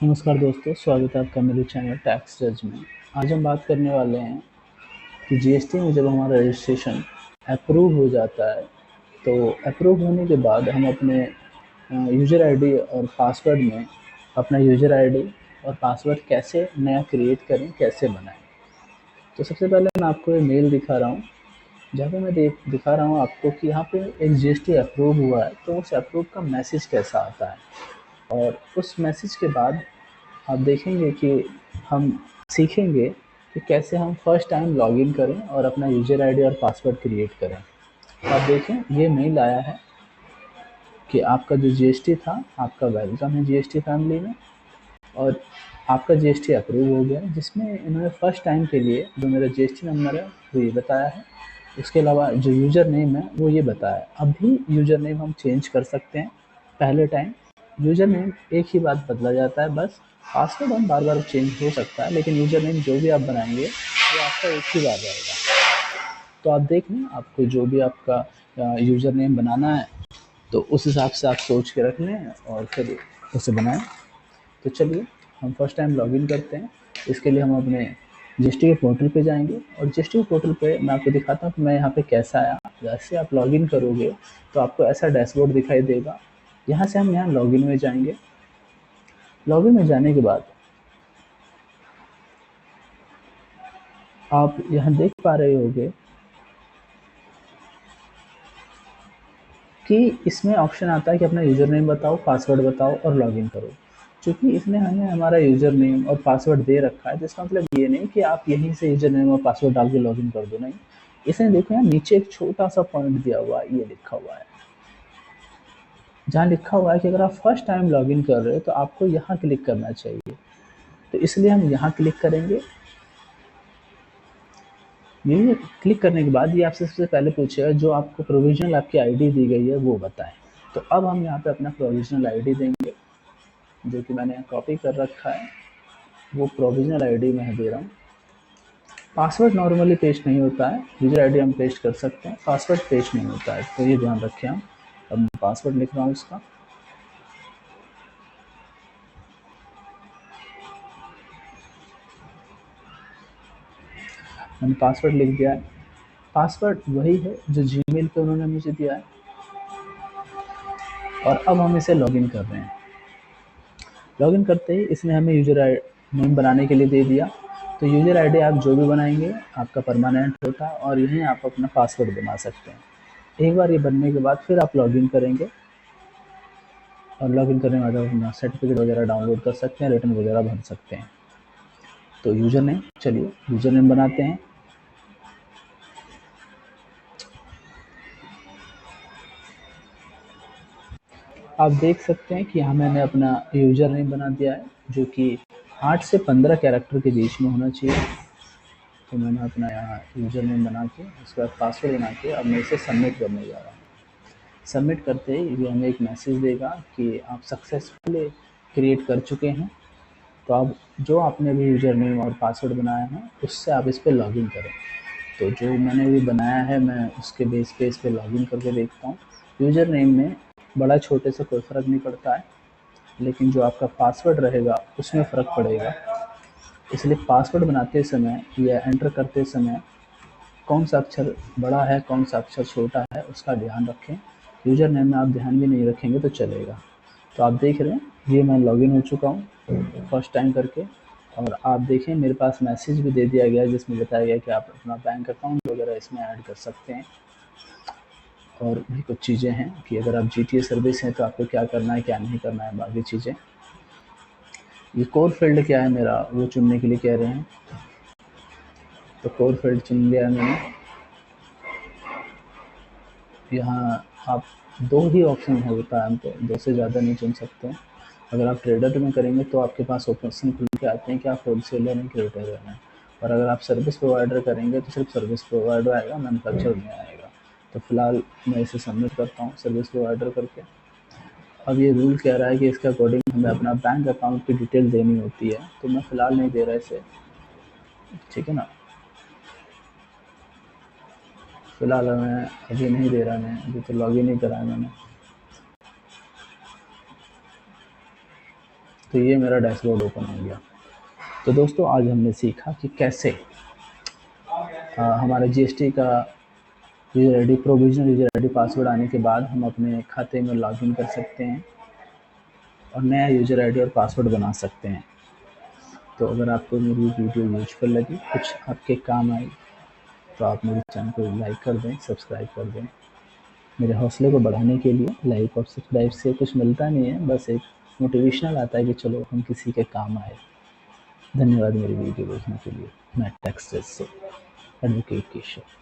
नमस्कार दोस्तों, स्वागत है आपका मेरे चैनल टैक्स जज में। आज हम बात करने वाले हैं कि जीएसटी में जब हमारा रजिस्ट्रेशन अप्रूव हो जाता है, तो अप्रूव होने के बाद हम अपने यूज़र आईडी और पासवर्ड में अपना यूज़र आईडी और पासवर्ड कैसे नया क्रिएट करें, कैसे बनाएं। तो सबसे पहले मैं आपको ये मेल दिखा रहा हूँ, जहाँ पे मैं दिखा रहा हूँ आपको कि यहाँ पे एक जीएसटी अप्रूव हुआ है, तो उस अप्रूव का मैसेज कैसा आता है। और उस मैसेज के बाद आप देखेंगे कि हम सीखेंगे कि कैसे हम फर्स्ट टाइम लॉगिन करें और अपना यूज़र आईडी और पासवर्ड क्रिएट करें। तो आप देखें, ये मेल आया है कि आपका जो जीएसटी था, आपका वेलकम है जीएसटी फैमिली में, और आपका जीएसटी अप्रूव हो गया, जिसमें इन्होंने फर्स्ट टाइम के लिए जो मेरा जीएसटी नंबर है वो ये बताया है। उसके अलावा जो यूज़र नेम है वो ये बताया है। अब भी यूज़र नेम हम चेंज कर सकते हैं। पहले टाइम यूज़र नेम एक ही बार बदला जाता है बस, पासवर्ड हम बार बार चेंज हो सकता है, लेकिन यूज़र नेम जो भी आप बनाएंगे वो आपका एक ही बार रहेगा। तो आप देख लें, आपको जो भी आपका यूज़र नेम बनाना है तो उस हिसाब से आप सोच के रख लें और फिर उसे बनाएं। तो चलिए हम फर्स्ट टाइम लॉगिन करते हैं। इसके लिए हम अपने जीएसटी के पोर्टल पे जाएंगे, और जीएसटी के पोर्टल पे मैं आपको दिखाता हूँ कि मैं यहाँ पे कैसा आया। जैसे आप लॉगिन करोगे तो आपको ऐसा डैशबोर्ड दिखाई देगा। यहाँ से हम यहाँ लॉगिन में जाएंगे। लॉगिन में जाने के बाद आप यहाँ देख पा रहे होंगे कि इसमें ऑप्शन आता है कि अपना यूज़र नेम बताओ, पासवर्ड बताओ और लॉगिन करो। चूँकि इसने हमें हमारा यूज़र नेम और पासवर्ड दे रखा है, तो इसका मतलब ये नहीं कि आप यहीं से यूज़र नेम और पासवर्ड डाल के लॉगिन कर दो, नहीं। इसने देखो यहाँ नीचे एक छोटा-सा पॉइंट दिया हुआ है, ये लिखा हुआ है। जहाँ लिखा हुआ है कि अगर आप फर्स्ट टाइम लॉगिन कर रहे हो तो आपको यहाँ क्लिक करना चाहिए। तो इसलिए हम यहाँ क्लिक करेंगे। ये क्लिक करने के बाद ये आपसे सबसे पहले पूछेगा जो आपको प्रोविज़नल आपकी आईडी दी गई है वो बताएँ। तो अब हम यहाँ पे अपना प्रोविज़नल आईडी देंगे, जो कि मैंने कॉपी कर रखा है। वो प्रोविज़नल आईडी मैं दे रहा हूँ। पासवर्ड नॉर्मली पेस्ट नहीं होता है, यूज़र आईडी हम पेस्ट कर सकते हैं, पासवर्ड पेस्ट नहीं होता है, तो ये ध्यान रखें हम। अब मैं पासवर्ड लिख रहा हूँ इसका। मैंने पासवर्ड लिख दिया है। पासवर्ड वही है जो जीमेल पे उन्होंने मुझे दिया है, और अब हम इसे लॉगिन कर रहे हैं। लॉगिन करते ही इसने हमें यूज़र नेम बनाने के लिए दे दिया। तो यूज़र आईडी आप जो भी बनाएंगे आपका परमानेंट होता है, और यहीं आप अपना पासवर्ड बना सकते हैं। एक बार ये बनने के बाद फिर आप लॉगिन करेंगे, और लॉगिन करने के बाद आप अपना सर्टिफिकेट वगैरह डाउनलोड कर सकते हैं, रिटर्न वगैरह भर सकते हैं। तो यूज़र नेम, चलिए यूज़र नेम बनाते हैं। आप देख सकते हैं कि यहाँ मैंने अपना यूज़र नेम बना दिया है, जो कि 8 से 15 कैरेक्टर के बीच में होना चाहिए। तो मैंने अपना यहाँ यूज़र नेम बना के उसके बाद पासवर्ड बना के अब मैं इसे सबमिट करने जा रहा हूँ। सबमिट करते ही ये हमें एक मैसेज देगा कि आप सक्सेसफुली क्रिएट कर चुके हैं। तो अब जो आपने अभी यूज़र नेम और पासवर्ड बनाया है उससे आप इस पर लॉगिन करें। तो जो मैंने अभी बनाया है मैं उसके बेस पे इस पर लॉगिन करके देखता हूँ। यूज़र नेम में बड़ा छोटे से कोई फ़र्क नहीं पड़ता है, लेकिन जो आपका पासवर्ड रहेगा उसमें फ़र्क पड़ेगा। इसलिए पासवर्ड बनाते समय या एंटर करते समय कौन सा अक्षर बड़ा है, कौन सा अक्षर छोटा है, उसका ध्यान रखें। यूज़र नेम में आप ध्यान भी नहीं रखेंगे तो चलेगा। तो आप देख रहे हैं ये मैं लॉगिन हो चुका हूँ फर्स्ट टाइम करके, और आप देखें मेरे पास मैसेज भी दे दिया गया है जिसमें बताया गया कि आप अपना बैंक अकाउंट वगैरह इसमें ऐड कर सकते हैं। और भी कुछ चीज़ें हैं कि अगर आप जीटीए सर्विस हैं तो आपको क्या करना है, क्या नहीं करना है, बाकी चीज़ें। ये कोर फील्ड क्या है मेरा वो चुनने के लिए कह रहे हैं, तो कोर फील्ड चुन लिया है मैंने। यहाँ आप दो ही ऑप्शन होता है, हम तो दो से ज़्यादा नहीं चुन सकते हैं। अगर आप ट्रेडर में करेंगे तो आपके पास ऑप्शन खुल के आते हैं कि आप होलसेलर हैं कि रिटेलर हैं, और अगर आप सर्विस प्रोवाइडर करेंगे तो सिर्फ सर्विस प्रोवाइडर आएगा, मैन्युफैक्चरर नहीं आएगा। तो फिलहाल मैं इसे सबमिट करता हूँ सर्विस प्रोवाइडर करके। अब ये रूल कह रहा है कि इसके अकॉर्डिंग हमें अपना बैंक अकाउंट की डिटेल देनी होती है, तो मैं फ़िलहाल नहीं दे रहा इसे, ठीक है ना। फ़िलहाल मैं अभी नहीं दे रहा, मैं अभी तो लॉगिन ही करा है मैंने। तो ये मेरा डैशबोर्ड ओपन हो गया। तो दोस्तों आज हमने सीखा कि कैसे हमारे जीएसटी का user ID provisional user ID password आने के बाद हम अपने खाते में लॉगिन कर सकते हैं और नया यूजर आईडी और पासवर्ड बना सकते हैं। तो अगर आपको मेरी वीडियो यूजफुल लगी, कुछ आपके काम आई, तो आप मेरे चैनल को लाइक कर दें, सब्सक्राइब कर दें। मेरे हौसले को बढ़ाने के लिए लाइक और सब्सक्राइब से कुछ मिलता नहीं है, बस एक मोटिवेशनल आता है कि चलो हम किसी के काम आए। धन्यवाद मेरी वीडियो देखने के लिए। मैं टेक्सास से एडवोकेट केशव।